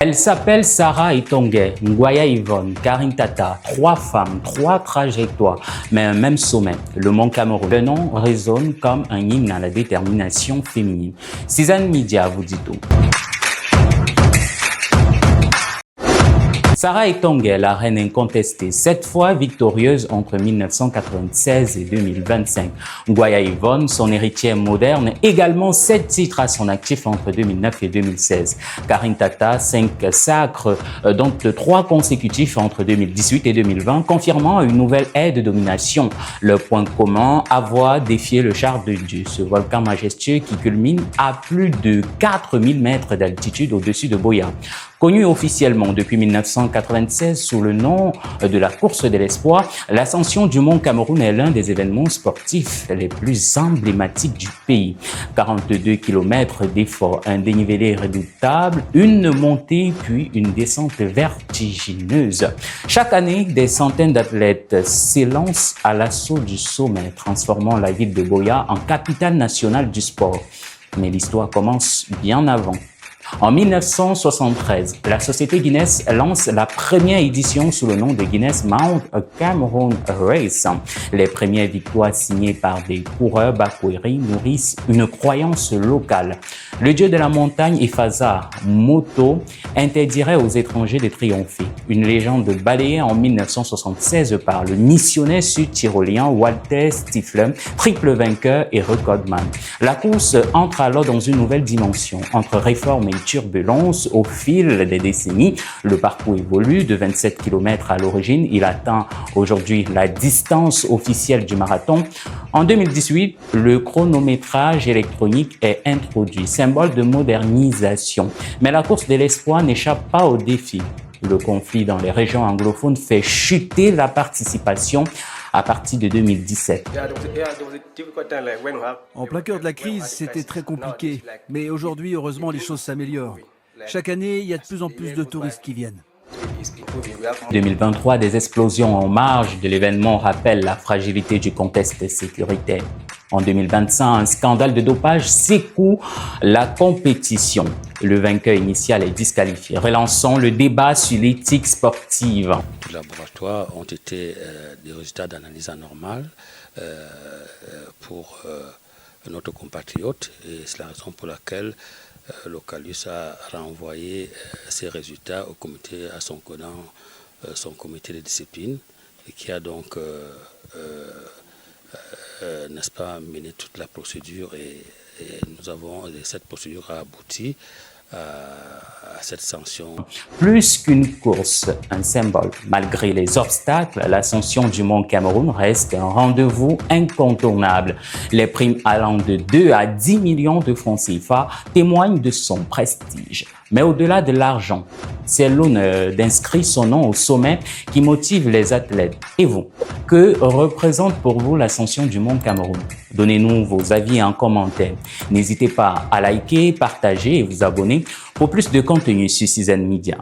Elle s'appelle Sarah Etonguet, Ngoya Yvonne, Karine Tata, 3 femmes, 3 trajectoires, mais un même sommet, le Mont Cameroun. Le nom résonne comme un hymne à la détermination féminine. Cizane Media vous dit tout. Sarah Etonguet, la reine incontestée, 7 fois victorieuse entre 1996 et 2025. Ngoya Yvonne, son héritière moderne, également 7 titres à son actif entre 2009 et 2016. Karine Tata, 5 sacres, dont 3 consécutifs entre 2018 et 2020, confirmant une nouvelle ère de domination. Le point commun, avoir défié le char de Dieu, ce volcan majestueux qui culmine à plus de 4000 mètres d'altitude au-dessus de Buea. Connu officiellement depuis 1996 sous le nom de la course de l'espoir, l'ascension du Mont Cameroun est l'un des événements sportifs les plus emblématiques du pays. 42 km d'effort, un dénivelé redoutable, une montée puis une descente vertigineuse. Chaque année, des centaines d'athlètes s'élancent à l'assaut du sommet, transformant la ville de Buea en capitale nationale du sport. Mais l'histoire commence bien avant. En 1973, la société Guinness lance la première édition sous le nom de Guinness Mount Cameroon Race. Les premières victoires signées par des coureurs bakweri nourrissent une croyance locale. Le dieu de la montagne Ifaza Moto interdirait aux étrangers de triompher. Une légende balayée en 1976 par le missionnaire sud-tyrolien Walter Stifler, triple vainqueur et recordman. La course entre alors dans une nouvelle dimension, entre réforme et turbulence au fil des décennies. Le parcours évolue de 27 km à l'origine. Il atteint aujourd'hui la distance officielle du marathon. En 2018, le chronométrage électronique est introduit, symbole de modernisation. Mais la course de l'espoir n'échappe pas au défi. Le conflit dans les régions anglophones fait chuter la participation à partir de 2017. En plein cœur de la crise, c'était très compliqué. Mais aujourd'hui, heureusement, les choses s'améliorent. Chaque année, il y a de plus en plus de touristes qui viennent. 2023, des explosions en marge de l'événement rappellent la fragilité du contexte sécuritaire. En 2025, un scandale de dopage secoue la compétition. Le vainqueur initial est disqualifié, relançant le débat sur l'éthique sportive. Les laboratoires ont été des résultats d'analyse anormale pour notre compatriote et c'est la raison pour laquelle l'Ocalus a renvoyé ces résultats au comité, à son comité de discipline et qui a donc n'est-ce pas, mené toute la procédure et cette procédure a abouti à cette sanction. Plus qu'une course, un symbole. Malgré les obstacles, l'ascension du Mont Cameroun reste un rendez-vous incontournable. Les primes allant de 2 à 10 millions de francs CFA témoignent de son prestige. Mais au-delà de l'argent, c'est l'honneur d'inscrire son nom au sommet qui motive les athlètes. Et vous, que représente pour vous l'ascension du Mont Cameroun? Donnez-nous vos avis en commentaire. N'hésitez pas à liker, partager et vous abonner pour plus de contenu sur Cizane Media.